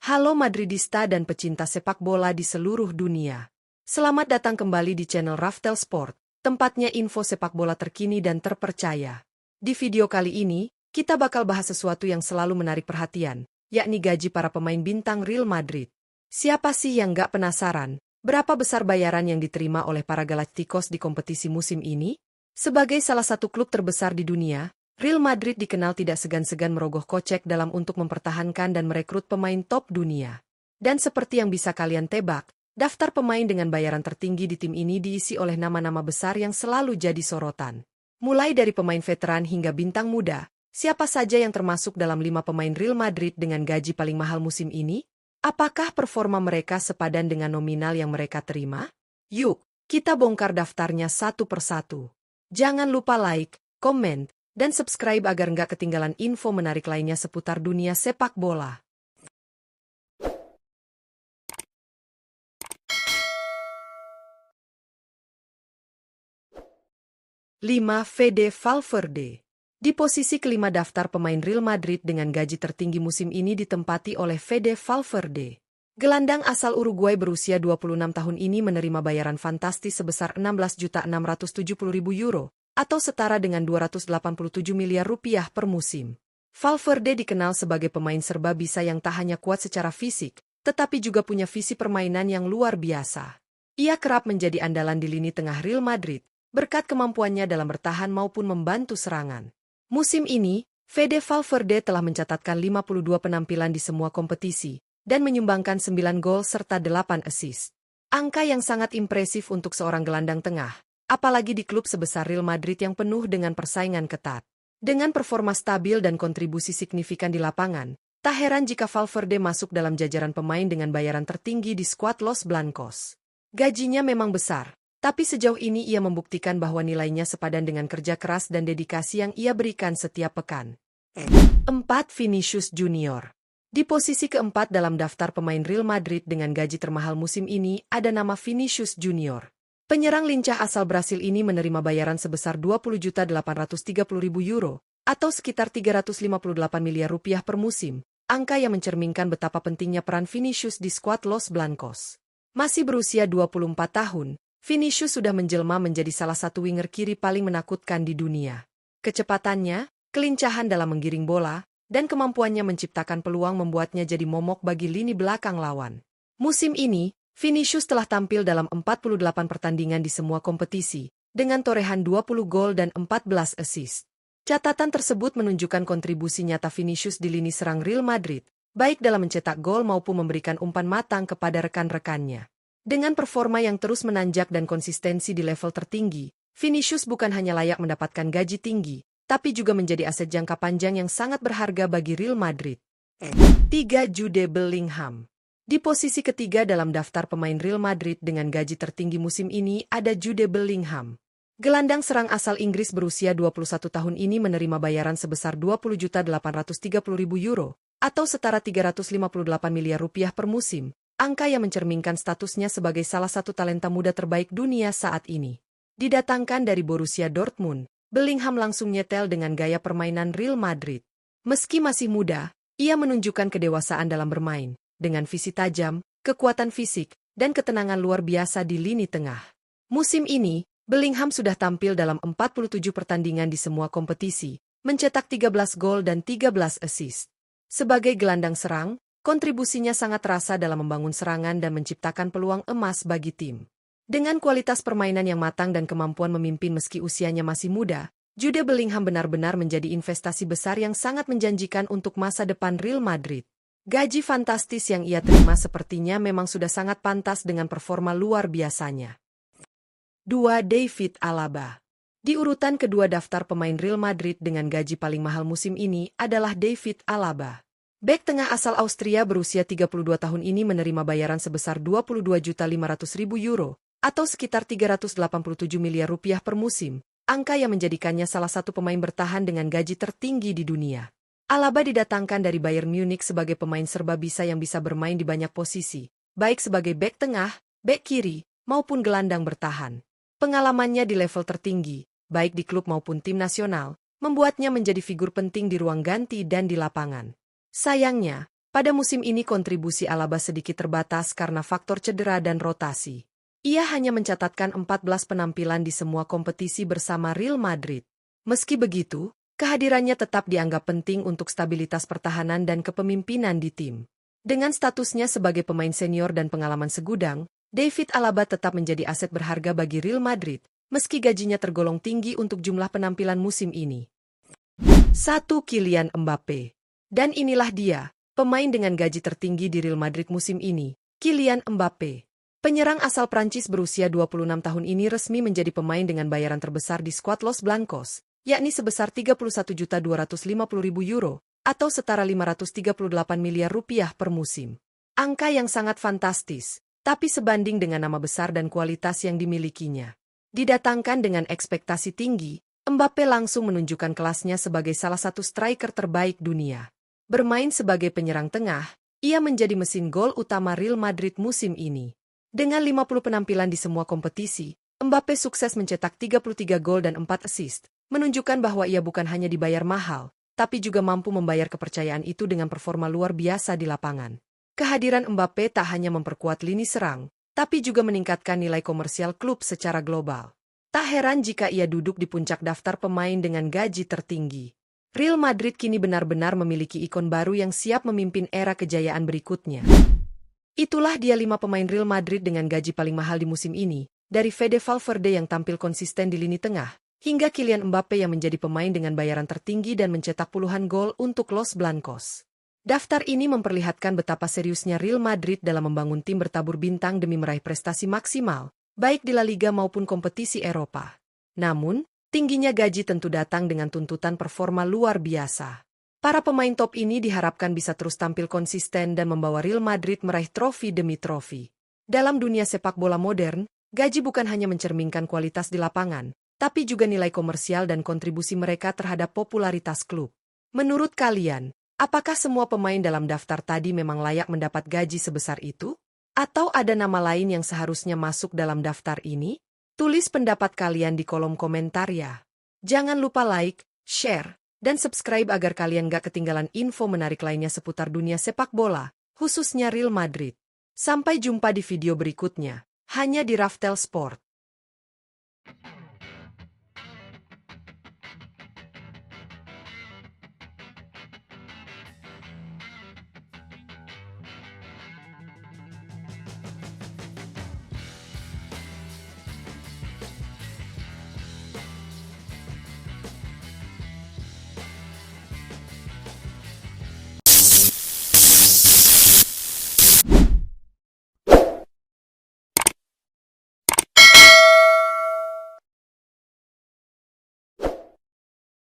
Halo Madridista dan pecinta sepak bola di seluruh dunia. Selamat datang kembali di channel Raftel Sport, tempatnya info sepak bola terkini dan terpercaya. Di video kali ini, kita bakal bahas sesuatu yang selalu menarik perhatian, yakni gaji para pemain bintang Real Madrid. Siapa sih yang gak penasaran, berapa besar bayaran yang diterima oleh para Galacticos di kompetisi musim ini? Sebagai salah satu klub terbesar di dunia, Real Madrid dikenal tidak segan-segan merogoh kocek dalam untuk mempertahankan dan merekrut pemain top dunia. Dan seperti yang bisa kalian tebak, daftar pemain dengan bayaran tertinggi di tim ini diisi oleh nama-nama besar yang selalu jadi sorotan. Mulai dari pemain veteran hingga bintang muda, siapa saja yang termasuk dalam 5 pemain Real Madrid dengan gaji paling mahal musim ini? Apakah performa mereka sepadan dengan nominal yang mereka terima? Yuk, kita bongkar daftarnya satu persatu. Jangan lupa like, komen, dan subscribe agar nggak ketinggalan info menarik lainnya seputar dunia sepak bola. Lima, Fede Valverde. Di posisi kelima daftar pemain Real Madrid dengan gaji tertinggi musim ini ditempati oleh Fede Valverde. Gelandang asal Uruguay berusia 26 tahun ini menerima bayaran fantastis sebesar 16.670.000 euro. Atau setara dengan 287 miliar rupiah per musim. Valverde dikenal sebagai pemain serba bisa yang tak hanya kuat secara fisik, tetapi juga punya visi permainan yang luar biasa. Ia kerap menjadi andalan di lini tengah Real Madrid, berkat kemampuannya dalam bertahan maupun membantu serangan. Musim ini, Fede Valverde telah mencatatkan 52 penampilan di semua kompetisi, dan menyumbangkan 9 gol serta 8 assist. Angka yang sangat impresif untuk seorang gelandang tengah. Apalagi di klub sebesar Real Madrid yang penuh dengan persaingan ketat. Dengan performa stabil dan kontribusi signifikan di lapangan, tak heran jika Valverde masuk dalam jajaran pemain dengan bayaran tertinggi di skuad Los Blancos. Gajinya memang besar, tapi sejauh ini ia membuktikan bahwa nilainya sepadan dengan kerja keras dan dedikasi yang ia berikan setiap pekan. 4. Vinicius Junior. Di posisi keempat dalam daftar pemain Real Madrid dengan gaji termahal musim ini ada nama Vinicius Junior. Penyerang lincah asal Brasil ini menerima bayaran sebesar 20.830.000 euro, atau sekitar 358 miliar rupiah per musim, angka yang mencerminkan betapa pentingnya peran Vinicius di skuad Los Blancos. Masih berusia 24 tahun, Vinicius sudah menjelma menjadi salah satu winger kiri paling menakutkan di dunia. Kecepatannya, kelincahan dalam menggiring bola, dan kemampuannya menciptakan peluang membuatnya jadi momok bagi lini belakang lawan. Musim ini, Vinicius telah tampil dalam 48 pertandingan di semua kompetisi, dengan torehan 20 gol dan 14 assist. Catatan tersebut menunjukkan kontribusi nyata Vinicius di lini serang Real Madrid, baik dalam mencetak gol maupun memberikan umpan matang kepada rekan-rekannya. Dengan performa yang terus menanjak dan konsistensi di level tertinggi, Vinicius bukan hanya layak mendapatkan gaji tinggi, tapi juga menjadi aset jangka panjang yang sangat berharga bagi Real Madrid. 3. Jude Bellingham. Di posisi ketiga dalam daftar pemain Real Madrid dengan gaji tertinggi musim ini ada Jude Bellingham. Gelandang serang asal Inggris berusia 21 tahun ini menerima bayaran sebesar 20.830.000 euro, atau setara 358 miliar rupiah per musim, angka yang mencerminkan statusnya sebagai salah satu talenta muda terbaik dunia saat ini. Didatangkan dari Borussia Dortmund, Bellingham langsung nyetel dengan gaya permainan Real Madrid. Meski masih muda, ia menunjukkan kedewasaan dalam bermain, dengan visi tajam, kekuatan fisik, dan ketenangan luar biasa di lini tengah. Musim ini, Bellingham sudah tampil dalam 47 pertandingan di semua kompetisi, mencetak 13 gol dan 13 assist. Sebagai gelandang serang, kontribusinya sangat terasa dalam membangun serangan dan menciptakan peluang emas bagi tim. Dengan kualitas permainan yang matang dan kemampuan memimpin meski usianya masih muda, Jude Bellingham benar-benar menjadi investasi besar yang sangat menjanjikan untuk masa depan Real Madrid. Gaji fantastis yang ia terima sepertinya memang sudah sangat pantas dengan performa luar biasanya. 2. David Alaba. Di urutan kedua daftar pemain Real Madrid dengan gaji paling mahal musim ini adalah David Alaba. Bek tengah asal Austria berusia 32 tahun ini menerima bayaran sebesar 22.500.000 euro, atau sekitar 387 miliar rupiah per musim, angka yang menjadikannya salah satu pemain bertahan dengan gaji tertinggi di dunia. Alaba didatangkan dari Bayern Munich sebagai pemain serba bisa yang bisa bermain di banyak posisi, baik sebagai bek tengah, bek kiri, maupun gelandang bertahan. Pengalamannya di level tertinggi, baik di klub maupun tim nasional, membuatnya menjadi figur penting di ruang ganti dan di lapangan. Sayangnya, Pada musim ini kontribusi Alaba sedikit terbatas karena faktor cedera dan rotasi. Ia hanya mencatatkan 14 penampilan di semua kompetisi bersama Real Madrid. Meski begitu, kehadirannya tetap dianggap penting untuk stabilitas pertahanan dan kepemimpinan di tim. Dengan statusnya sebagai pemain senior dan pengalaman segudang, David Alaba tetap menjadi aset berharga bagi Real Madrid, meski gajinya tergolong tinggi untuk jumlah penampilan musim ini. 1. Kylian Mbappe. Dan inilah dia, pemain dengan gaji tertinggi di Real Madrid musim ini, Kylian Mbappe. Penyerang asal Prancis berusia 26 tahun ini resmi menjadi pemain dengan bayaran terbesar di skuad Los Blancos, yakni sebesar 31.250.000 euro, atau setara 538 miliar rupiah per musim. Angka yang sangat fantastis, tapi sebanding dengan nama besar dan kualitas yang dimilikinya. Didatangkan dengan ekspektasi tinggi, Mbappe langsung menunjukkan kelasnya sebagai salah satu striker terbaik dunia. Bermain sebagai penyerang tengah, ia menjadi mesin gol utama Real Madrid musim ini. Dengan 50 penampilan di semua kompetisi, Mbappe sukses mencetak 33 gol dan 4 assist, menunjukkan bahwa ia bukan hanya dibayar mahal, tapi juga mampu membayar kepercayaan itu dengan performa luar biasa di lapangan. Kehadiran Mbappe tak hanya memperkuat lini serang, tapi juga meningkatkan nilai komersial klub secara global. Tak heran jika ia duduk di puncak daftar pemain dengan gaji tertinggi. Real Madrid kini benar-benar memiliki ikon baru yang siap memimpin era kejayaan berikutnya. Itulah dia 5 pemain Real Madrid dengan gaji paling mahal di musim ini, dari Fede Valverde yang tampil konsisten di lini tengah, hingga Kylian Mbappe yang menjadi pemain dengan bayaran tertinggi dan mencetak puluhan gol untuk Los Blancos. Daftar ini memperlihatkan betapa seriusnya Real Madrid dalam membangun tim bertabur bintang demi meraih prestasi maksimal, baik di La Liga maupun kompetisi Eropa. Namun, tingginya gaji tentu datang dengan tuntutan performa luar biasa. Para pemain top ini diharapkan bisa terus tampil konsisten dan membawa Real Madrid meraih trofi demi trofi. Dalam dunia sepak bola modern, gaji bukan hanya mencerminkan kualitas di lapangan, tapi juga nilai komersial dan kontribusi mereka terhadap popularitas klub. Menurut kalian, apakah semua pemain dalam daftar tadi memang layak mendapat gaji sebesar itu? Atau ada nama lain yang seharusnya masuk dalam daftar ini? Tulis pendapat kalian di kolom komentar ya. Jangan lupa like, share, dan subscribe agar kalian gak ketinggalan info menarik lainnya seputar dunia sepak bola, khususnya Real Madrid. Sampai jumpa di video berikutnya, hanya di Raftel Sport.